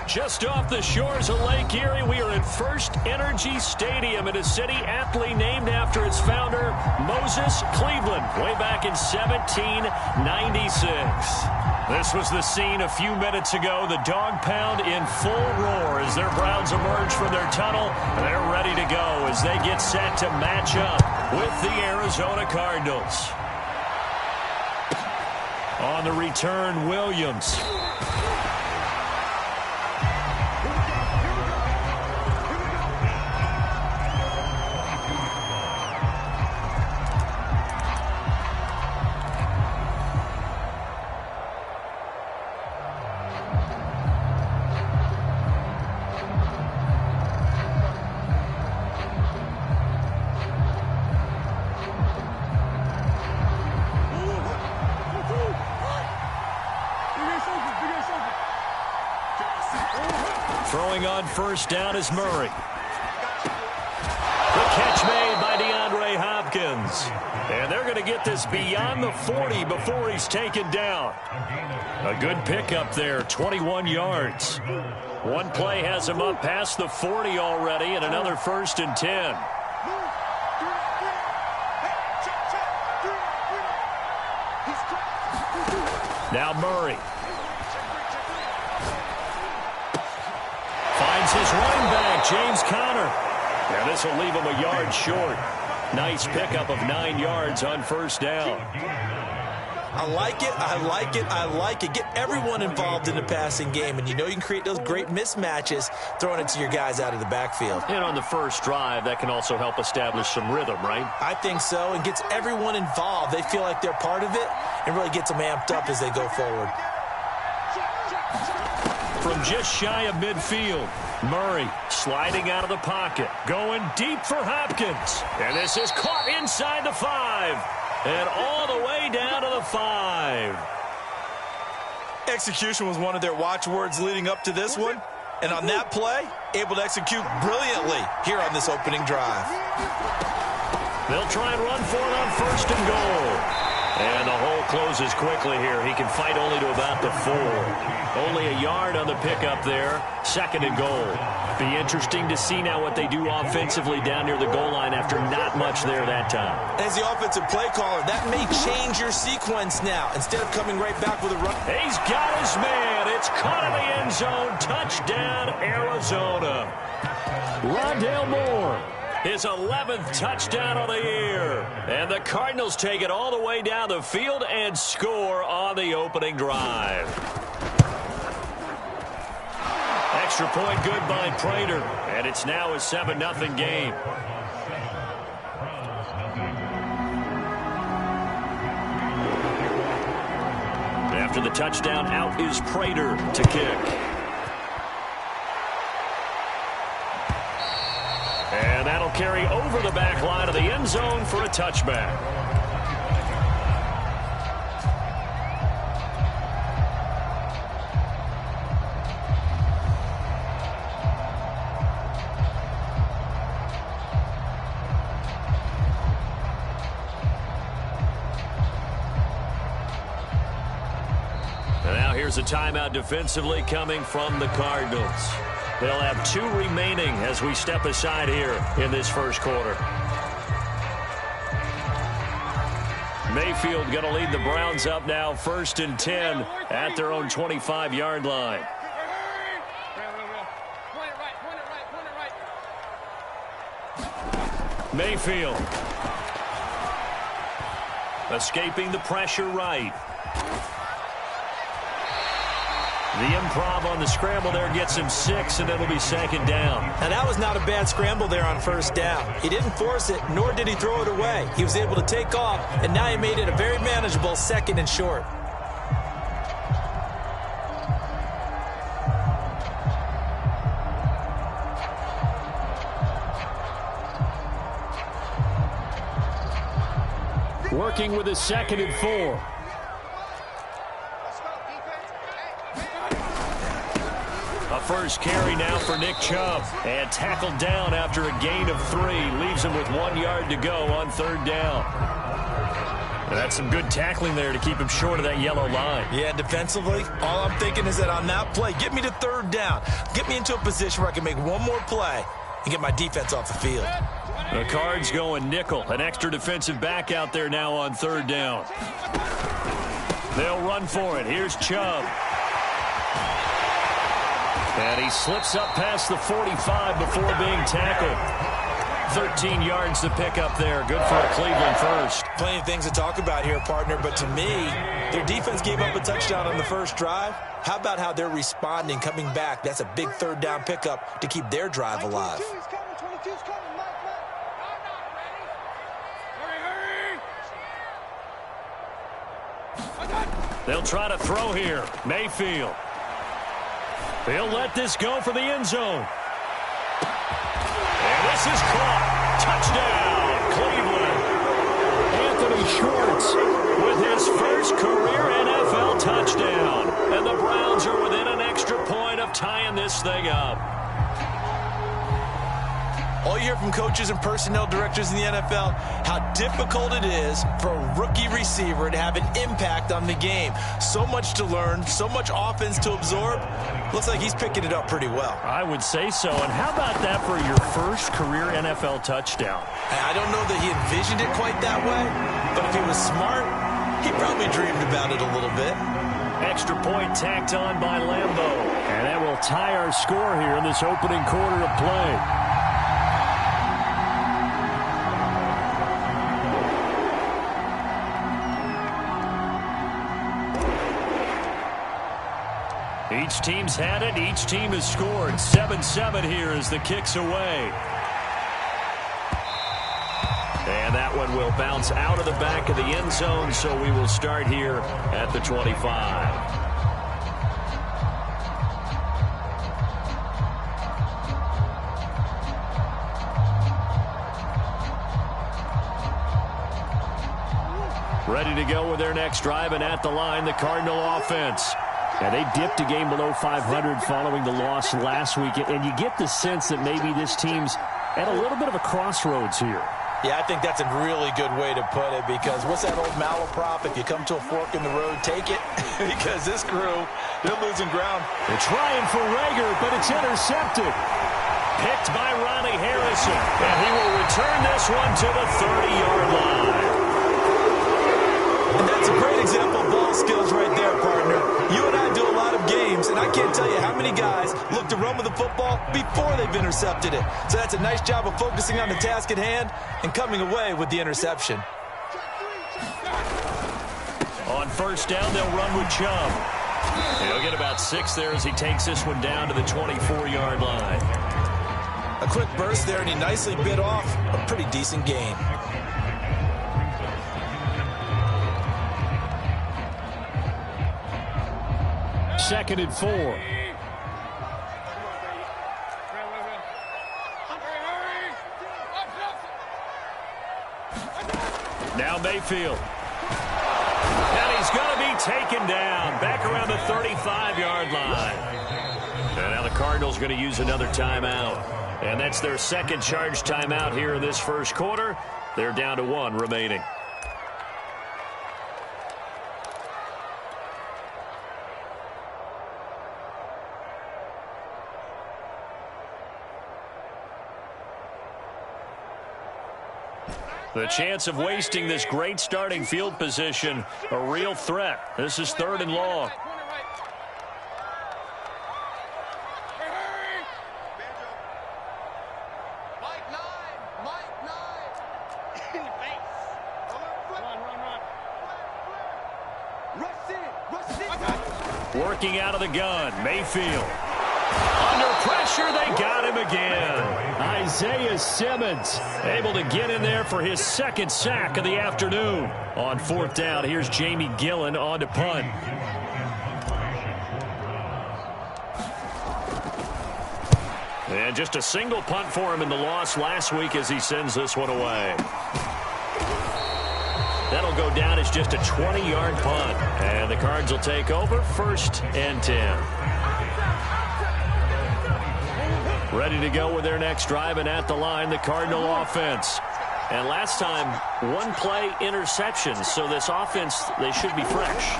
Just off the shores of Lake Erie, we are at First Energy Stadium in a city aptly named after its founder, Moses Cleveland, way back in 1796. This was the scene a few minutes ago. The dog pound in full roar as their Browns emerge from their tunnel. They're ready to go as they get set to match up with the Arizona Cardinals. On the return, Williams. Throwing on first down is Murray. The catch made by DeAndre Hopkins. And they're going to get this beyond the 40 before he's taken down. A good pickup there, 21 yards. One play has him up past the 40 already, and another 1st and 10. Now Murray. Finds his running back, James Conner. And this will leave him a yard short. Nice pickup of 9 yards on first down. I like it, I like it, I like it. Get everyone involved in the passing game, and you know you can create those great mismatches throwing it to your guys out of the backfield. And on the first drive, that can also help establish some rhythm, right? I think so, and gets everyone involved. They feel like they're part of it and really gets them amped up as they go forward. From just shy of midfield, Murray sliding out of the pocket, going deep for Hopkins. And this is caught inside the 5. And all the way down to the 5. Execution was one of their watchwords leading up to this one. And on that play, able to execute brilliantly here on this opening drive. They'll try and run for it on 1st and goal. And the hole closes quickly here. He can fight only to about the 4. Only a yard on the pickup there. 2nd and goal. Be interesting to see now what they do offensively down near the goal line after not much there that time. As the offensive play caller, that may change your sequence now. Instead of coming right back with a run. He's got his man. It's caught in the end zone. Touchdown, Arizona. Rondale Moore. His 11th touchdown of the year. And the Cardinals take it all the way down the field and score on the opening drive. Extra point good by Prater. And it's now a 7-0 game. After the touchdown, out is Prater to kick. And that'll carry over the back line of the end zone for a touchback. And now here's a timeout defensively coming from the Cardinals. They'll have 2 remaining as we step aside here in this first quarter. Mayfield going to lead the Browns up now, 1st and 10 at their own 25-yard line. Mayfield escaping the pressure right. The improv on the scramble there gets him 6, and it'll be 2nd down. Now, that was not a bad scramble there on 1st down. He didn't force it, nor did he throw it away. He was able to take off, and now he made it a very manageable 2nd and short. Working with his 2nd and 4. A first carry now for Nick Chubb. And tackled down after a gain of 3. Leaves him with 1 yard to go on 3rd down. That's some good tackling there to keep him short of that yellow line. Yeah, defensively, all I'm thinking is that on that play, get me to third down. Get me into a position where I can make one more play and get my defense off the field. The Cards going nickel. An extra defensive back out there now on third down. They'll run for it. Here's Chubb. And he slips up past the 45 before being tackled. 13 yards to pick up there. Good for a Cleveland first. Plenty of things to talk about here, partner, but to me, their defense gave up a touchdown on the first drive. How about how they're responding, coming back? That's a big third down pickup to keep their drive alive. They'll try to throw here. Mayfield. They'll let this go for the end zone. And this is caught. Touchdown, Cleveland. Anthony Schwartz with his first career NFL touchdown. And the Browns are within an extra point of tying this thing up. All you hear from coaches and personnel directors in the NFL, how difficult it is for a rookie receiver to have an impact on the game. So much to learn, so much offense to absorb. Looks like he's picking it up pretty well. I would say so. And how about that for your first career NFL touchdown? I don't know that he envisioned it quite that way, but if he was smart, he probably dreamed about it a little bit. Extra point tacked on by Lambeau. And that will tie our score here in this opening quarter of play. Each team's had it. Each team has scored. 7-7 here as the kick's away. And that one will bounce out of the back of the end zone, so we will start here at the 25. Ready to go with their next drive, and at the line, the Cardinal offense. And they dipped a game below 500 following the loss last week. And you get the sense that maybe this team's at a little bit of a crossroads here. Yeah, I think that's a really good way to put it, because what's that old malaprop? If you come to a fork in the road, take it. Because this crew, they're losing ground. They're trying for Rager, but it's intercepted. Picked by Ronnie Harrison. And he will return this one to the 30-yard line. And that's a great example of ball skills right there, partner. You and I do a lot of games, and I can't tell you how many guys look to run with the football before they've intercepted it. So that's a nice job of focusing on the task at hand and coming away with the interception. On first down, they'll run with Chubb. He'll get about 6 there as he takes this one down to the 24-yard line. A quick burst there, and he nicely bit off a pretty decent gain. Second and 4. Now Mayfield. And he's going to be taken down back around the 35-yard line. And now the Cardinals going to use another timeout. And that's their second charge timeout here in this first quarter. They're down to 1 remaining. The chance of wasting this great starting field position, a real threat. This is 3rd and long. Working out of the gun, Mayfield. Under pressure, they got him again. Isaiah Simmons able to get in there for his second sack of the afternoon. On 4th down, here's Jamie Gillen on to punt. And just a single punt for him in the loss last week as he sends this one away. That'll go down as just a 20-yard punt. And the Cards will take over 1st and 10. Ready to go with their next drive, and at the line, the Cardinal offense. And last time, one play interception. So this offense, they should be fresh.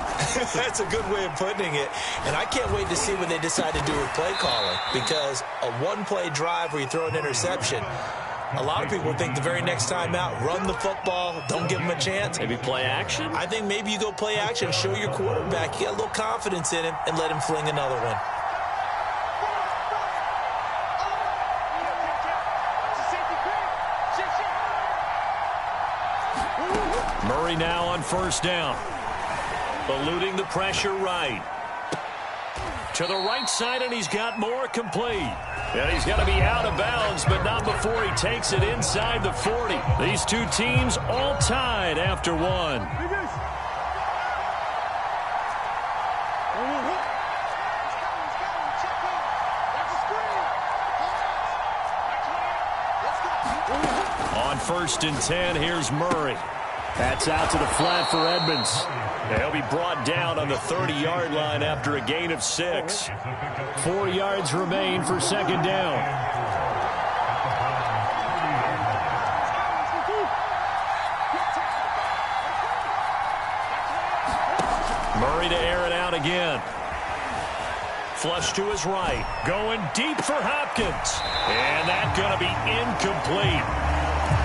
That's a good way of putting it. And I can't wait to see what they decide to do with play calling, because a one-play drive where you throw an interception, a lot of people think the very next time out, run the football, don't give them a chance. Maybe play action? I think maybe you go play action, show your quarterback, you got a little confidence in him, and let him fling another one. Murray now on first down. Eluding the pressure right. To the right side, and he's got more complete. And he's got to be out of bounds, but not before he takes it inside the 40. These two teams all tied after one. On 1st and 10, here's Murray. That's out to the flat for Edmonds. He'll be brought down on the 30-yard line after a gain of 6. 4 yards remain for second down. Murray to air it out again. Flush to his right. Going deep for Hopkins. And that's going to be incomplete.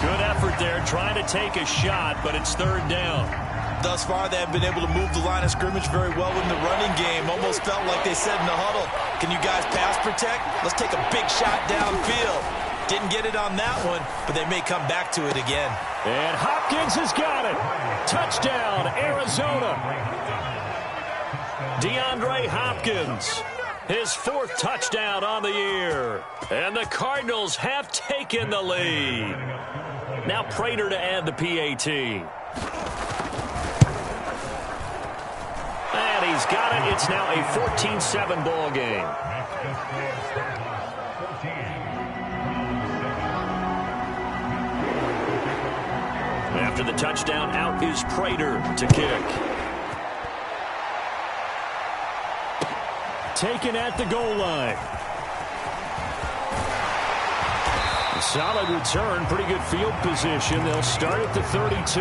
Good effort there, trying to take a shot, but it's third down. Thus far, they have been able to move the line of scrimmage very well in the running game. Almost felt like they said in the huddle, can you guys pass protect? Let's take a big shot downfield. Didn't get it on that one, but they may come back to it again. And Hopkins has got it. Touchdown, Arizona. DeAndre Hopkins, his 4th touchdown on the year. And the Cardinals have taken the lead. Now Prater to add the PAT. And he's got it. It's now a 14-7 ball game. After the touchdown, out is Prater to kick. Taken at the goal line. A solid return, pretty good field position. They'll start at the 32.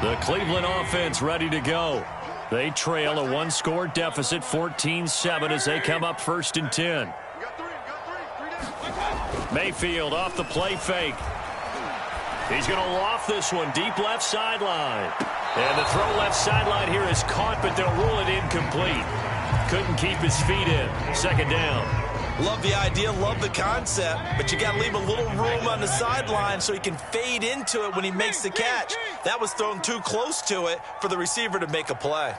The Cleveland offense ready to go. They trail a 1-score deficit, 14-7, as they come up 1st and 10. Mayfield off the play fake. He's going to loft this one deep left sideline. And the throw left sideline here is caught, but they'll rule it incomplete. Couldn't keep his feet in. Second down. Love the idea, love the concept, but you got to leave a little room on the sideline so he can fade into it when he makes the catch. That was thrown too close to it for the receiver to make a play.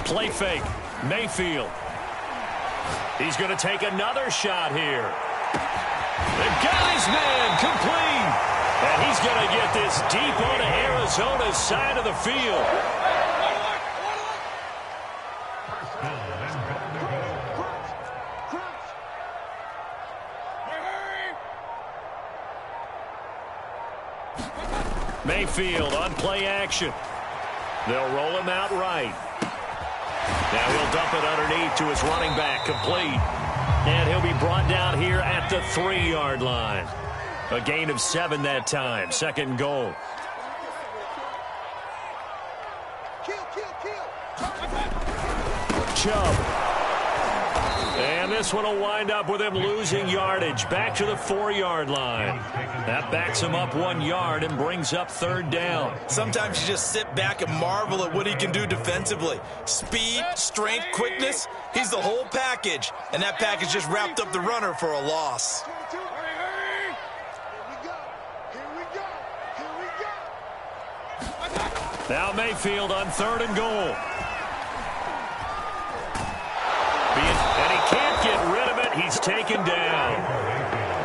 Play fake. Mayfield. He's going to take another shot here. The guy's man complete. And he's going to get this deep onto Arizona's side of the field. Mayfield on play action. They'll roll him out right. Now he'll dump it underneath to his running back, complete. And he'll be brought down here at the 3-yard line. A gain of 7 that time. Second and goal. Chubb. And this one will wind up with him losing yardage. Back to the 4-yard line. That backs him up 1 yard and brings up third down. Sometimes you just sit back and marvel at what he can do defensively. Speed, strength, quickness. He's the whole package. And that package just wrapped up the runner for a loss. Now Mayfield on 3rd and goal. And he can't get rid of it. He's taken down.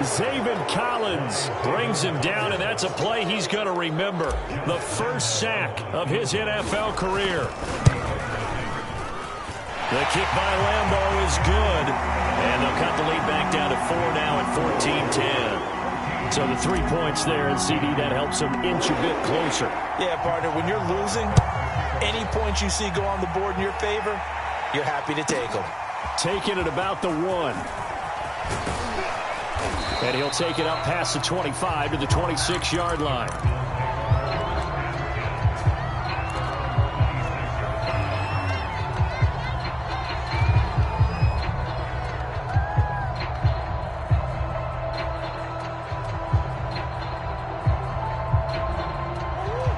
Zaven Collins brings him down, and that's a play he's going to remember. The first sack of his NFL career. The kick by Lambeau is good. And they'll cut the lead back down to 4 now at 14-10. So the 3 points there, and CD, that helps them inch a bit closer. Yeah, partner, when you're losing, any points you see go on the board in your favor, you're happy to take them. Taking it about the 1. And he'll take it up past the 25 to the 26-yard line.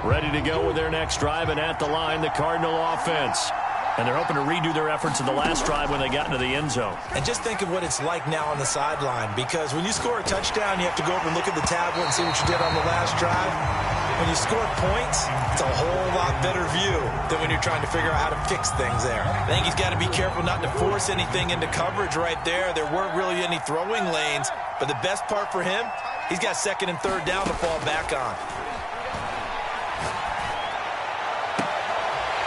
Ready to go with their next drive, and at the line, the Cardinal offense. And they're hoping to redo their efforts in the last drive when they got into the end zone. And just think of what it's like now on the sideline, because when you score a touchdown, you have to go over and look at the tablet and see what you did on the last drive. When you score points, it's a whole lot better view than when you're trying to figure out how to fix things there. I think he's got to be careful not to force anything into coverage right there. There weren't really any throwing lanes, but the best part for him, he's got 2nd and 3rd down to fall back on.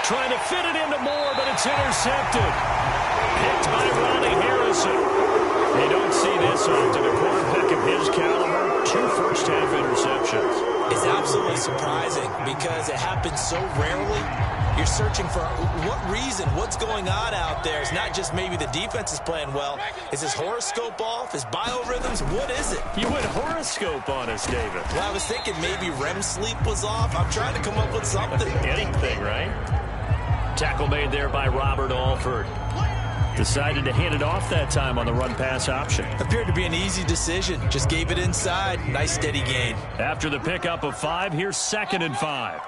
Trying to fit it into Moore, but it's intercepted. Picked by Ronnie Harrison. You don't see this often. A quarterback of his caliber, 2 first-half interceptions. It's absolutely surprising because it happens so rarely. You're searching for what reason, what's going on out there. It's not just maybe the defense is playing well. Is his horoscope off? His biorhythms? What is it? You went horoscope on us, David. Well, I was thinking maybe REM sleep was off. I'm trying to come up with something. Anything, right? Tackle made there by Robert Alford. Decided to hand it off that time on the run-pass option. Appeared to be an easy decision. Just gave it inside. Nice steady gain. After the pickup of 5, here's 2nd and 5.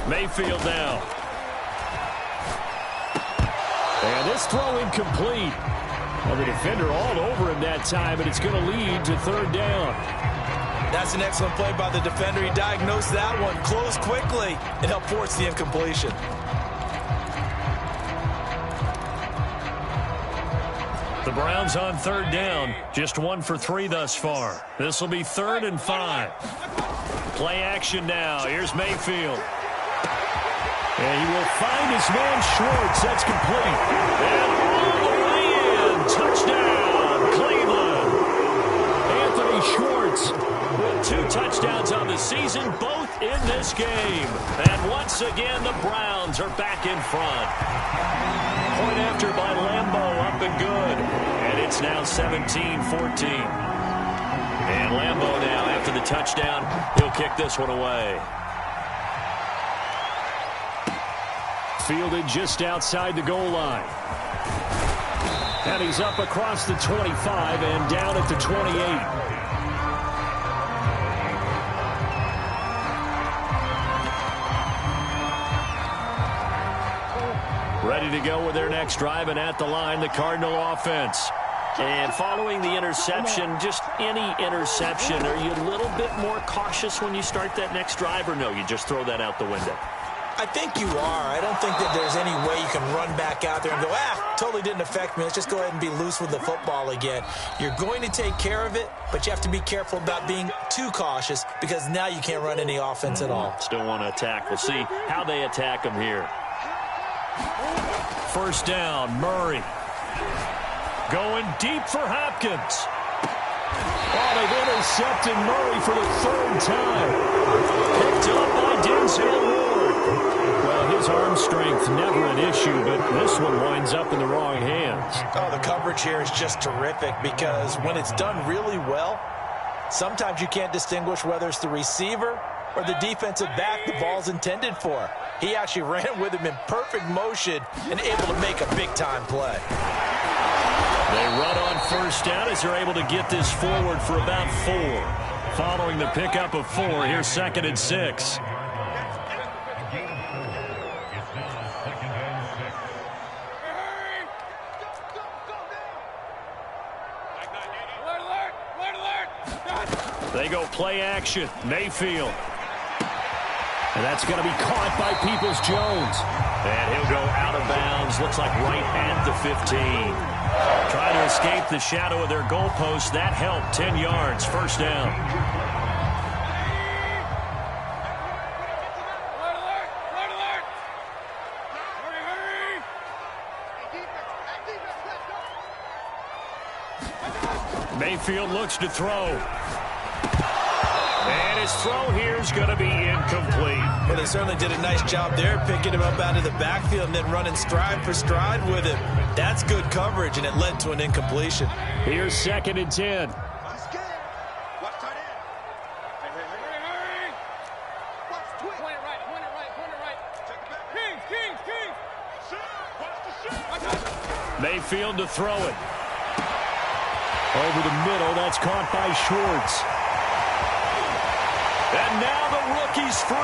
Mayfield now. And this throw incomplete. Well, the defender all over him that time, but it's going to lead to 3rd down. That's an excellent play by the defender. He diagnosed that one, closed quickly, and helped force the incompletion. The Browns on 3rd down, just 1 for 3 thus far. This will be 3rd and 5. Play action now. Here's Mayfield. And he will find his man Schwartz. That's complete. And all the way in. Touchdown, Cleveland. Anthony Schwartz with 2 touchdowns on the season, both in this game. And once again, the Browns are back in front. Point after by Lambeau, up and good. And it's now 17-14. And Lambeau now, after the touchdown, he'll kick this one away. Fielded just outside the goal line. And he's up across the 25 and down at the 28. Ready to go with their next drive, and at the line, the Cardinal offense. And following the interception, just any interception, are you a little bit more cautious when you start that next drive, or no, you just throw that out the window? I think you are. I don't think that there's any way you can run back out there and go, totally didn't affect me. Let's just go ahead and be loose with the football again. You're going to take care of it, but you have to be careful about being too cautious because now you can't run any offense at all. Still want to attack. We'll see how they attack them here. 1st down, Murray. Going deep for Hopkins. Oh, they've intercepted Murray for the 3rd time. Picked up by Denzel Ward. Well, his arm strength never an issue, but this one winds up in the wrong hands. Oh, the coverage here is just terrific because when it's done really well, sometimes you can't distinguish whether it's the receiver or the defensive back the ball's intended for. He actually ran with him in perfect motion and able to make a big-time play. They run on 1st down as they're able to get this forward for about 4. Following the pickup of 4, here's 2nd and 6. They go play action. Mayfield. And that's going to be caught by Peoples-Jones. And he'll go out of bounds. Looks like right at the 15. Trying to escape the shadow of their goalpost. That helped. 10 yards. 1st down. Mayfield looks to throw. And his throw here is going to be incomplete. Well, they certainly did a nice job there, picking him up out of the backfield and then running stride for stride with him. That's good coverage, and it led to an incompletion. Here's 2nd and 10. Mayfield to throw it. Over the middle, that's caught by Schwartz. And now the rookie's free.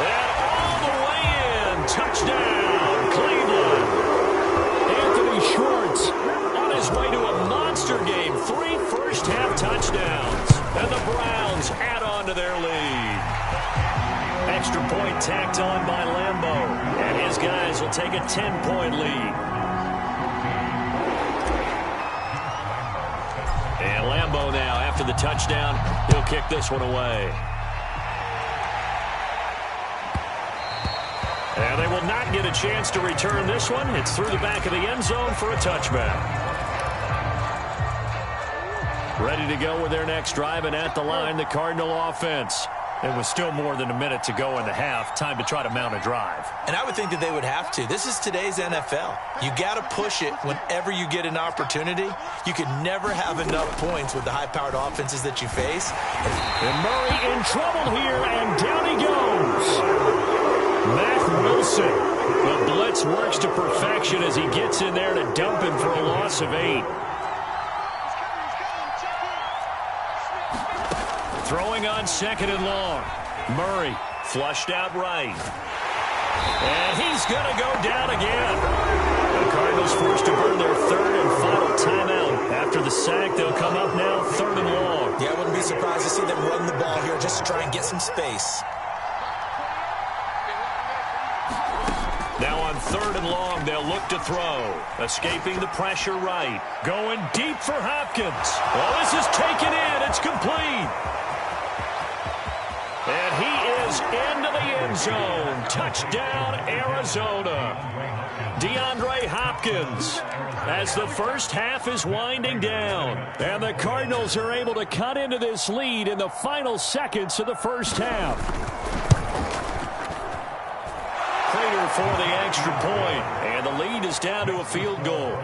And all the way in. Touchdown, Cleveland. Anthony Schwartz on his way to a monster game. 3 first-half touchdowns. And the Browns add on to their lead. Extra point tacked on by Lambo. And his guys will take a 10-point lead. And Lambo now, after the touchdown, he'll kick this one away. And they will not get a chance to return this one. It's through the back of the end zone for a touchback. Ready to go with their next drive, and at the line, the Cardinal offense. It was still more than a minute to go in the half. Time to try to mount a drive. And I would think that they would have to. This is today's NFL. You got to push it whenever you get an opportunity. You can never have enough points with the high-powered offenses that you face. And Murray in trouble here, and down he goes. Matt Wilson. The blitz works to perfection as he gets in there to dump him for a loss of 8. Throwing on 2nd and long. Murray flushed out right. And he's going to go down again. The Cardinals forced to burn their 3rd and final timeout. After the sack, they'll come up now 3rd and long. Yeah, I wouldn't be surprised to see them run the ball here just to try and get some space. Now on 3rd and long, they'll look to throw. Escaping the pressure right. Going deep for Hopkins. Well, this is taken in. It's complete. And he is into the end zone. Touchdown, Arizona. DeAndre Hopkins as the first half is winding down. And the Cardinals are able to cut into this lead in the final seconds of the first half. Prater for the extra point. And the lead is down to a field goal.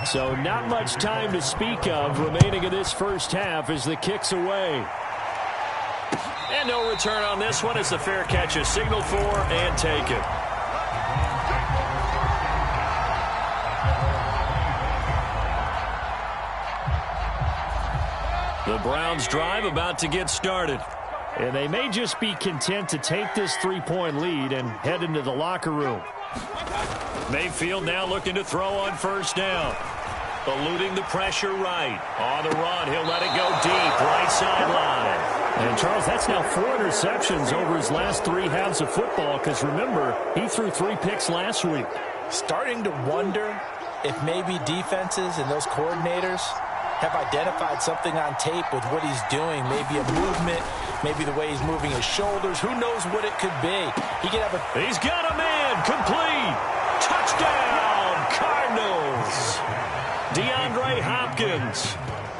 So not much time to speak of remaining in this first half as the kick's away. And no return on this one as the fair catch is signaled for and taken. The Browns drive about to get started. And they may just be content to take this 3-point lead and head into the locker room. Mayfield now looking to throw on 1st down. Eluding the pressure right. On the run, he'll let it go deep. Right sideline. And, Charles, that's now 4 interceptions over his last 3 halves of football because, remember, he threw 3 picks last week. Starting to wonder if maybe defenses and those coordinators have identified something on tape with what he's doing. Maybe a movement, maybe the way he's moving his shoulders. Who knows what it could be? He could have a... He's got a man. Complete. Touchdown, Cardinals. DeAndre Hopkins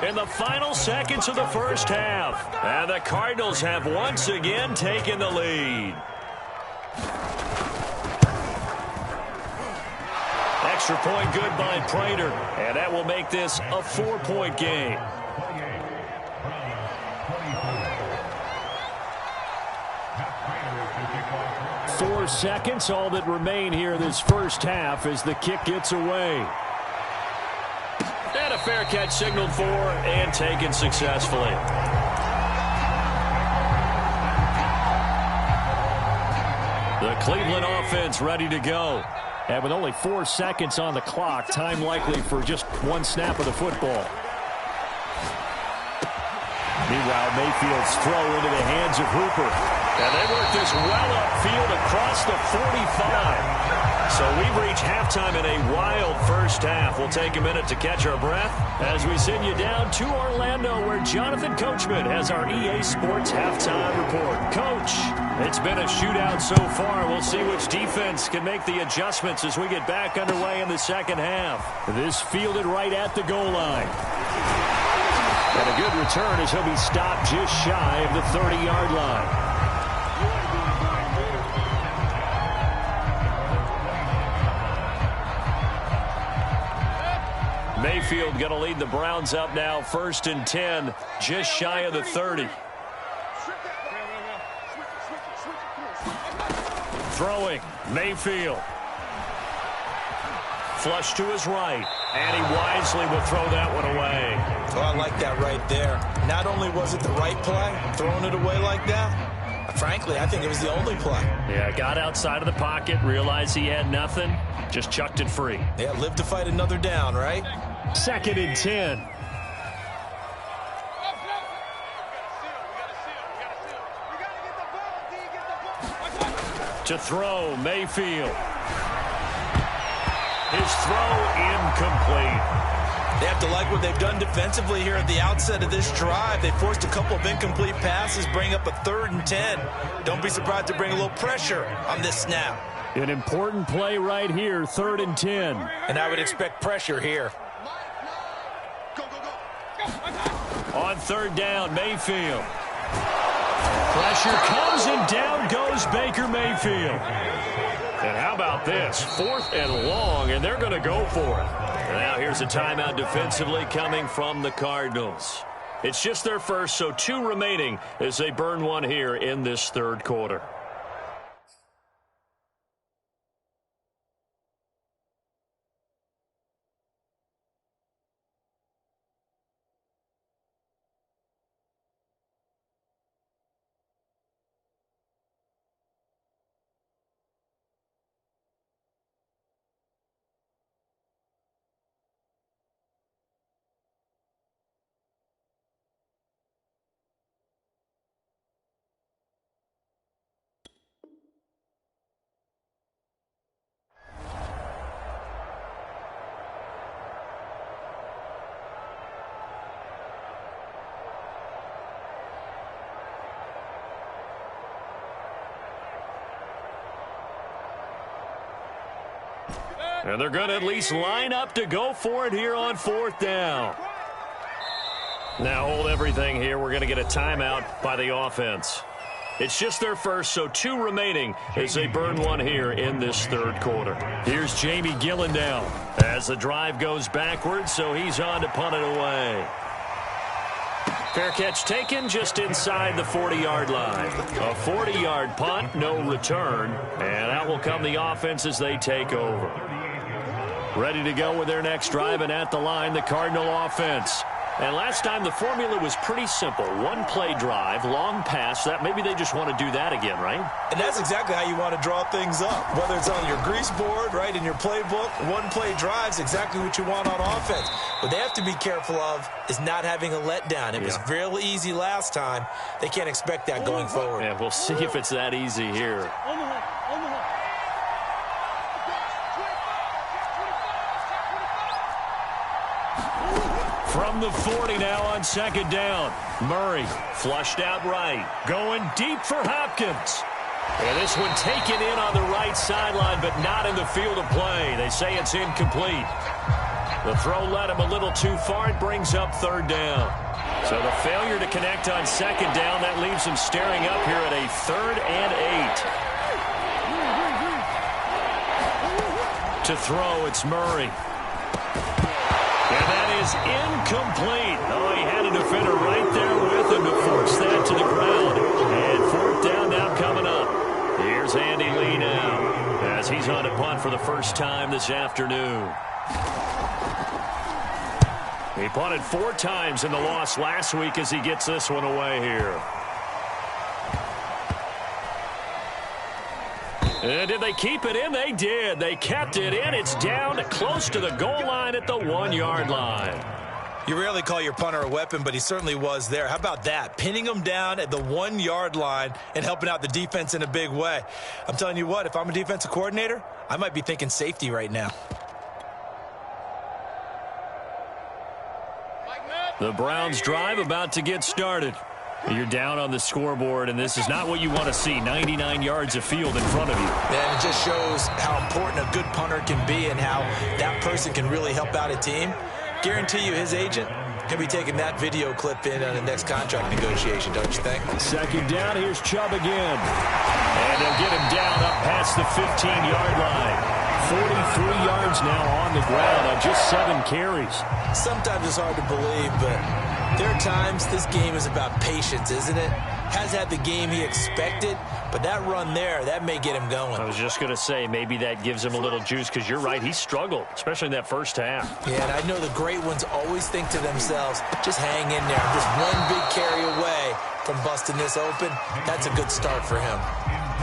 in the final seconds of the first half. And the Cardinals have once again taken the lead. Extra point good by Prater. And that will make this a 4-point game. Four seconds, all that remain here this first half as the kick gets away. And a fair catch signaled for and taken successfully. The Cleveland offense ready to go. And with only 4 seconds on the clock, time likely for just 1 snap of the football. Meanwhile, Mayfield's throw into the hands of Hooper. And they work this well upfield across the 45. So we've reached halftime in a wild first half. We'll take a minute to catch our breath as we send you down to Orlando, where Jonathan Coachman has our EA Sports halftime report. Coach, it's been a shootout so far. We'll see which defense can make the adjustments as we get back underway in the second half. This fielded right at the goal line. And a good return as he'll be stopped just shy of the 30-yard line. Mayfield going to lead the Browns up now, 1st and 10, just shy of the 30. Throwing, Mayfield. Flush to his right, and he wisely will throw that one away. Oh, I like that right there. Not only was it the right play, throwing it away like that, frankly, I think it was the only play. Yeah, got outside of the pocket, realized he had nothing, just chucked it free. Yeah, live to fight another down, right? 2nd and 10. To throw, Mayfield. His throw incomplete. They have to like what they've done defensively here at the outset of this drive. They forced a couple of incomplete passes, bring up a 3rd and 10. Don't be surprised to bring a little pressure on this snap. An important play right here, 3rd and 10. And I would expect pressure here. On 3rd down, Mayfield. Pressure comes and down goes Baker Mayfield. And how about this? 4th and long, and they're going to go for it. Now here's a timeout defensively coming from the Cardinals. It's just their first, so 2 remaining as they burn one here in this 3rd quarter. And they're going to at least line up to go for it here on 4th down. Now hold everything here. We're going to get a timeout by the offense. It's just their first, so 2 remaining as they burn one here in this 3rd quarter. Here's Jamie Gillendown as the drive goes backwards, so he's on to punt it away. Fair catch taken just inside the 40-yard line. A 40-yard punt, no return, and out will come the offense as they take over. Ready to go with their next drive, and at the line, the Cardinal offense. And last time, the formula was pretty simple. 1-play drive, long pass. That maybe they just want to do that again, right? And that's exactly how you want to draw things up. Whether it's on your grease board, right, in your playbook, 1-play drive's exactly what you want on offense. What they have to be careful of is not having a letdown. It was real easy last time. They can't expect that going forward. Yeah, we'll see if it's that easy here. From the 40 now on 2nd down. Murray flushed out right. Going deep for Hopkins. And this one taken in on the right sideline, but not in the field of play. They say it's incomplete. The throw led him a little too far. It brings up 3rd down. So the failure to connect on 2nd down, that leaves him staring up here at a 3rd and 8. To throw, it's Murray. And that is incomplete. Oh, he had a defender right there with him to force that to the ground. And 4th down now coming up. Here's Andy Lee now as he's on a punt for the first time this afternoon. He punted 4 times in the loss last week as he gets this one away here. And did they keep it in? They did. They kept it in. It's down close to the goal line at the 1-yard line. You rarely call your punter a weapon, but he certainly was there. How about that? Pinning him down at the 1-yard line and helping out the defense in a big way. I'm telling you what, if I'm a defensive coordinator, I might be thinking safety right now. The Browns drive about to get started. You're down on the scoreboard, and this is not what you want to see. 99 yards of field in front of you. And it just shows how important a good punter can be and how that person can really help out a team. Guarantee you his agent can be taking that video clip in on the next contract negotiation, don't you think? Second down, here's Chubb again. And they'll get him down up past the 15-yard line. 43 yards now on the ground on just 7 carries. Sometimes it's hard to believe, but there are times this game is about patience, isn't it? Has had the game he expected, but that run there, that may get him going. I was just going to say, maybe that gives him a little juice, because you're right, he struggled, especially in that first half. Yeah, and I know the great ones always think to themselves, just hang in there. Just one big carry away from busting this open. That's a good start for him.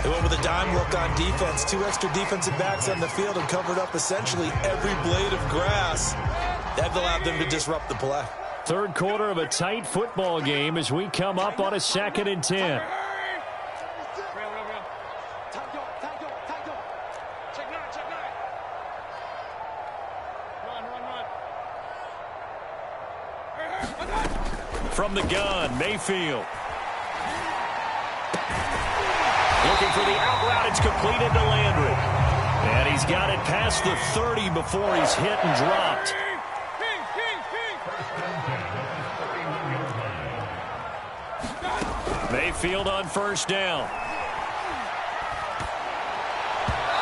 They went with a dime look on defense. 2 extra defensive backs on the field and covered up essentially every blade of grass. That allowed them to disrupt the play. Third quarter of a tight football game as we come up on a 2nd and 10. From the gun, Mayfield. Looking for the out route. It's completed to Landry. And he's got it past the 30 before he's hit and dropped. Mayfield on first down.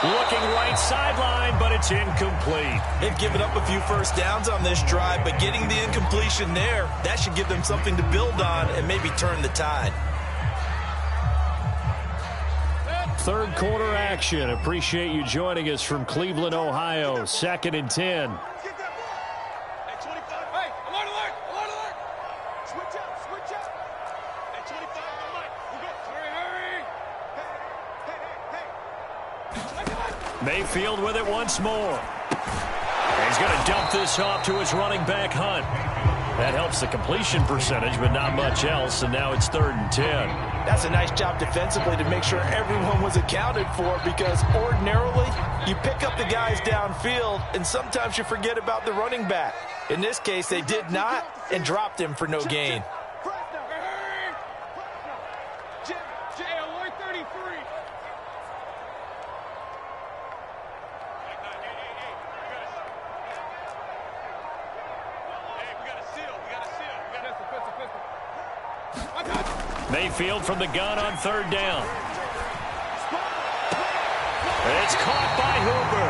Looking right sideline, but it's incomplete. They've given up a few first downs on this drive, but getting the incompletion there, that should give them something to build on and maybe turn the tide. Third quarter action. Appreciate you joining us from Cleveland, Ohio. 2nd and 10. Mayfield with it once more. He's going to dump this off to his running back, Hunt. That helps the completion percentage, but not much else, and now it's 3rd and 10. That's a nice job defensively to make sure everyone was accounted for, because ordinarily you pick up the guys downfield and sometimes you forget about the running back. In this case, they did not and dropped him for no gain. Mayfield from the gun on 3rd down. It's caught by Hooper.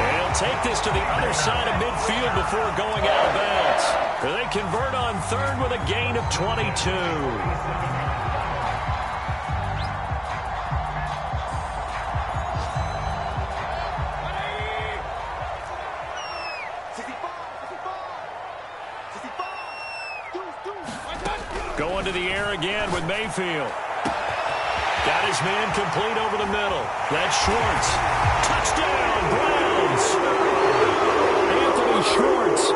And he'll take this to the other side of midfield before going out of bounds. They convert on 3rd with a gain of 22. Going to the air again with Mayfield. Got his man complete over the middle. That's Schwartz. Touchdown, Browns. Anthony Schwartz,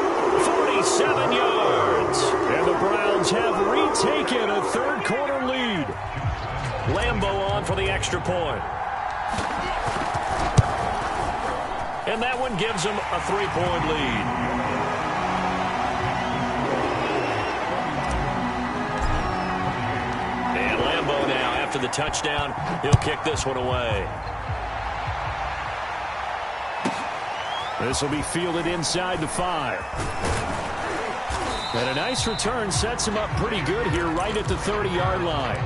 47 yards. And the Browns have retaken a third quarter lead. Lambeau on for the extra point. And that one gives them a 3-point lead. Now, after the touchdown, he'll kick this one away. This will be fielded inside the 5. And a nice return sets him up pretty good here right at the 30-yard line.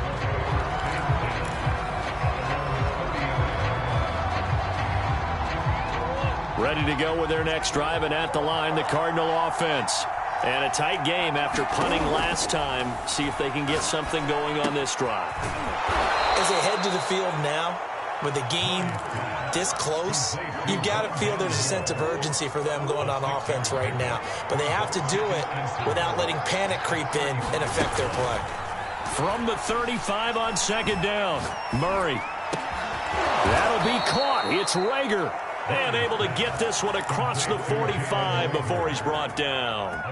Ready to go with their next drive, and at the line, the Cardinal offense. And a tight game after punting last time. See if they can get something going on this drive. As they head to the field now, with the game this close, you've got to feel there's a sense of urgency for them going on offense right now. But they have to do it without letting panic creep in and affect their play. From the 35 on 2nd down, Murray. That'll be caught. It's Rager. And able to get this one across the 45 before he's brought down.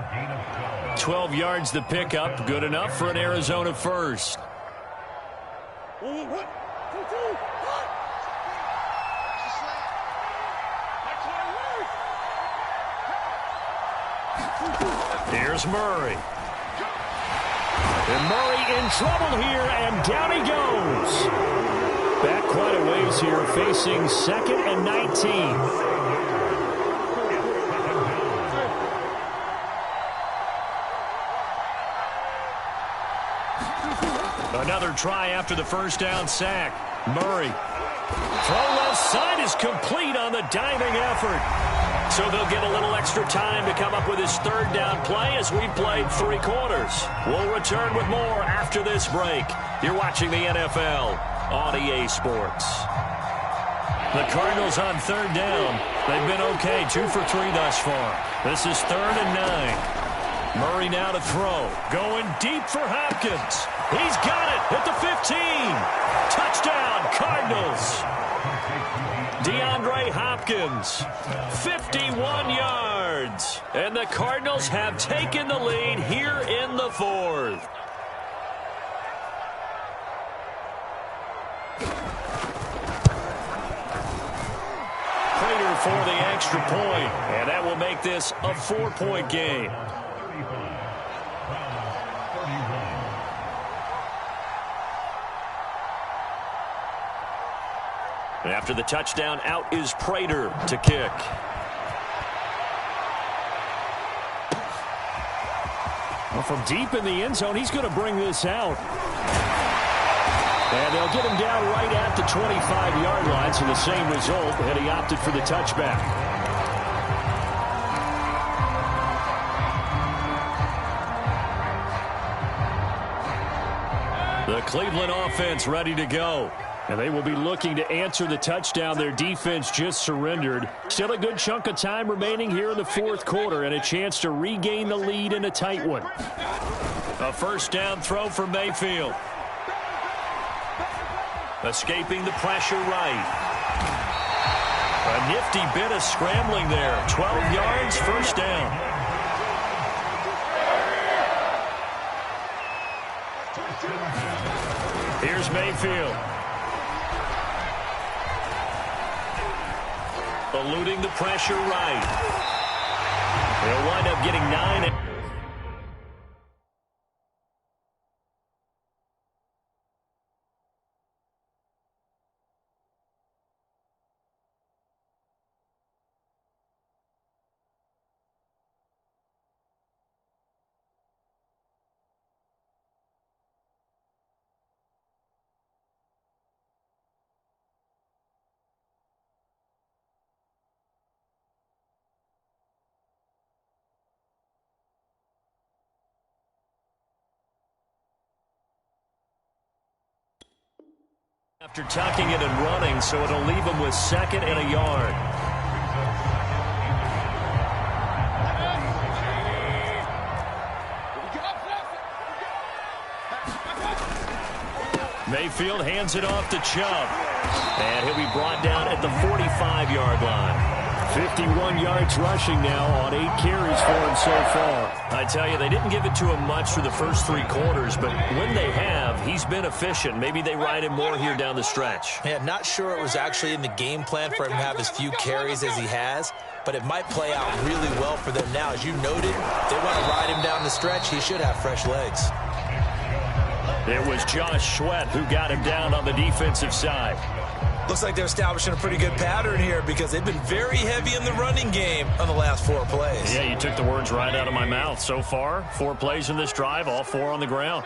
12 yards the pickup. Good enough for an Arizona first. Here's Murray. And Murray in trouble here, and down he goes. Back quite a ways here, facing 2nd and 19. Another try after the first down sack. Murray. Throw left side is complete on the diving effort. So they'll get a little extra time to come up with his 3rd down play as we played 3 quarters. We'll return with more after this break. You're watching the NFL on EA Sports. The Cardinals on 3rd down. They've been okay, 2 for 3 thus far. This is 3rd and 9. Murray now to throw. Going deep for Hopkins. He's got it at the 15. Touchdown, Cardinals. DeAndre Hopkins, 51 yards. And the Cardinals have taken the lead here in the 4th. Prater for the extra point, and that will make this a 4-point game. After the touchdown, out is Prater to kick. Well, from deep in the end zone, he's going to bring this out. And they'll get him down right at the 25-yard line, so the same result, and he opted for the touchback. The Cleveland offense ready to go. And they will be looking to answer the touchdown their defense just surrendered. Still a good chunk of time remaining here in the 4th quarter and a chance to regain the lead in a tight one. A first down throw for Mayfield. Escaping the pressure right. A nifty bit of scrambling there. 12 yards, first down. Here's Mayfield. Eluding the pressure right. They'll wind up getting 9. After tucking it and running, so it'll leave him with 2nd and a yard. Mayfield hands it off to Chubb. And he'll be brought down at the 45-yard line. 51 yards rushing now on 8 carries for him so far. I tell you, they didn't give it to him much for the first 3 quarters, but when they have, he's been efficient. Maybe they ride him more here down the stretch. Yeah, not sure it was actually in the game plan for him to have as few carries as he has, but it might play out really well for them now. As you noted, they want to ride him down the stretch. He should have fresh legs. It was Josh Sweat who got him down on the defensive side. Looks like they're establishing a pretty good pattern here because they've been very heavy in the running game on the last 4 plays. Yeah, you took the words right out of my mouth. So far, 4 plays in this drive, all 4 on the ground.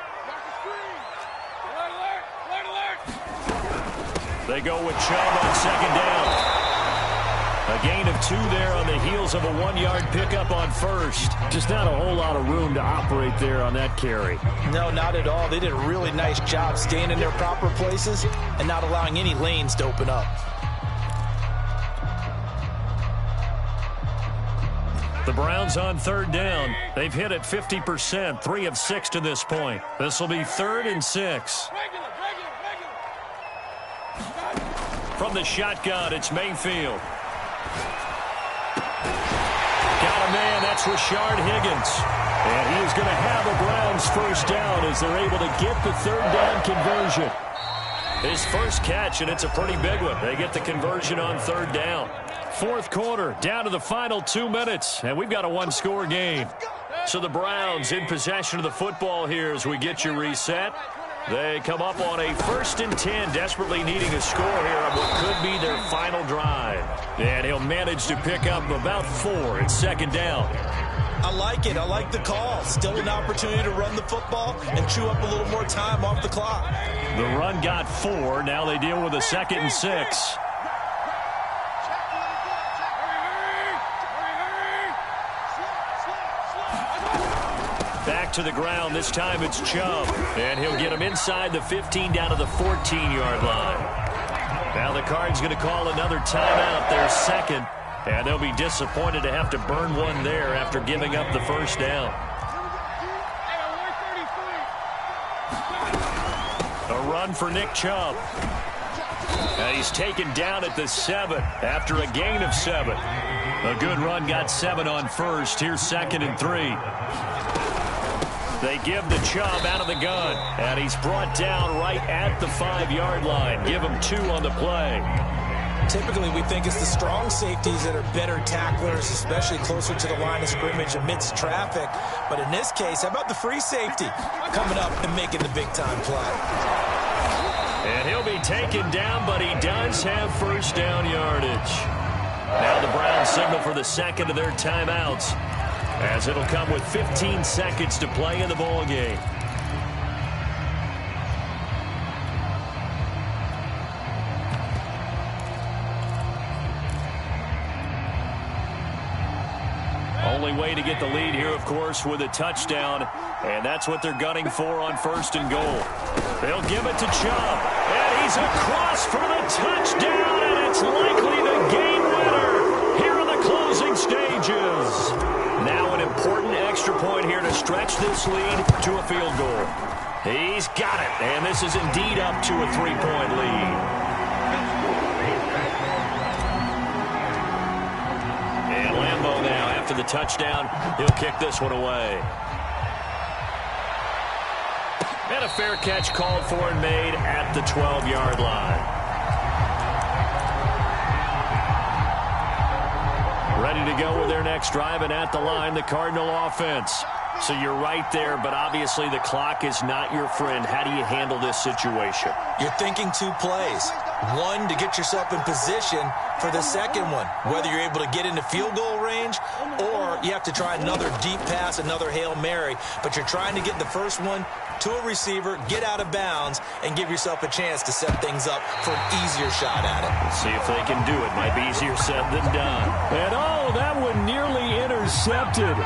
They go with Chubb on 2nd down. A gain of 2 there on the heels of a 1-yard pickup on first. Just not a whole lot of room to operate there on that carry. No, not at all. They did a really nice job staying in their proper places and not allowing any lanes to open up. The Browns on 3rd down. They've hit it 50%, 3 of 6 to this point. This will be 3rd and 6. From the shotgun, it's Mayfield. Got a man, that's Rashard Higgins. And he is going to have a Browns first down as they're able to get the third down conversion. His first catch, and it's a pretty big one. They get the conversion on third down. Fourth quarter, down to the final 2 minutes, and we've got a one-score game. So the Browns in possession of the football here as we get you reset. They come up on a 1st and 10, desperately needing a score here on what could be their final drive. And he'll manage to pick up about 4 at second down. I like it. I like the call. Still an opportunity to run the football and chew up a little more time off the clock. The run got 4. Now they deal with a 2nd and 6. Back to the ground. This time it's Chubb. And he'll get him inside the 15 down to the 14-yard line. Now the Cards going to call another timeout. Their second. And they'll be disappointed to have to burn one there after giving up the first down. A run for Nick Chubb. And he's taken down at the 7 after a gain of 7. A good run, got 7 on first. Here's 2nd and 3. They give the Chubb out of the gun. And he's brought down right at the 5-yard line. Give him 2 on the play. Typically, we think it's the strong safeties that are better tacklers, especially closer to the line of scrimmage amidst traffic. But in this case, how about the free safety coming up and making the big-time play? And he'll be taken down, but he does have first down yardage. Now the Browns signal for the second of their timeouts, as it'll come with 15 seconds to play in the ball game. Only way to get the lead here, of course, with a touchdown, and that's what they're gunning for on 1st and goal. They'll give it to Chubb, and he's across for the touchdown, and it's likely the game winner here in the closing stages. Now an important extra point here to stretch this lead to a field goal. He's got it, and this is indeed up to a 3-point lead. Now, after the touchdown, he'll kick this one away. And a fair catch called for and made at the 12-yard line. Ready to go with their next drive, and at the line, the Cardinal offense. So you're right there, but obviously the clock is not your friend. How do you handle this situation? You're thinking 2 plays. One, to get yourself in position for the second one, whether you're able to get into field goal range or you have to try another deep pass, another Hail Mary, but you're trying to get the first one to a receiver, get out of bounds, and give yourself a chance to set things up for an easier shot at it. Let's see if they can do it. Might be easier said than done. And oh, that one nearly intercepted.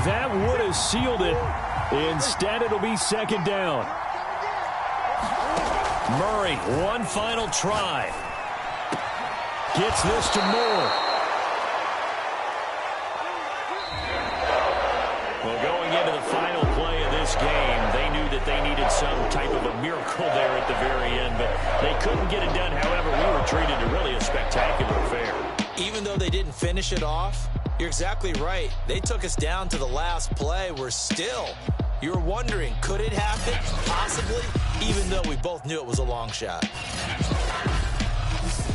That would have sealed it. Instead, it'll be 2nd down. Murray, one final try. Gets this to Moore. Well, going into the final play of this game, they knew that they needed some type of a miracle there at the very end, but they couldn't get it done. However, we were treated to really a spectacular affair. Even though they didn't finish it off, you're exactly right. They took us down to the last play. We're still, you're wondering, could it happen? Possibly, even though we both knew it was a long shot.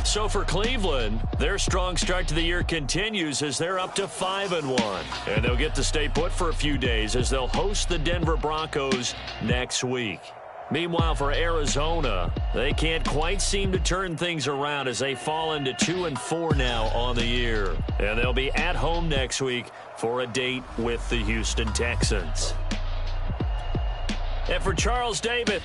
So for Cleveland, their strong start to the year continues as they're up to 5-1. And they'll get to stay put for a few days as they'll host the Denver Broncos next week. Meanwhile, for Arizona, they can't quite seem to turn things around as they fall into 2-4 now on the year. And they'll be at home next week for a date with the Houston Texans. And for Charles David,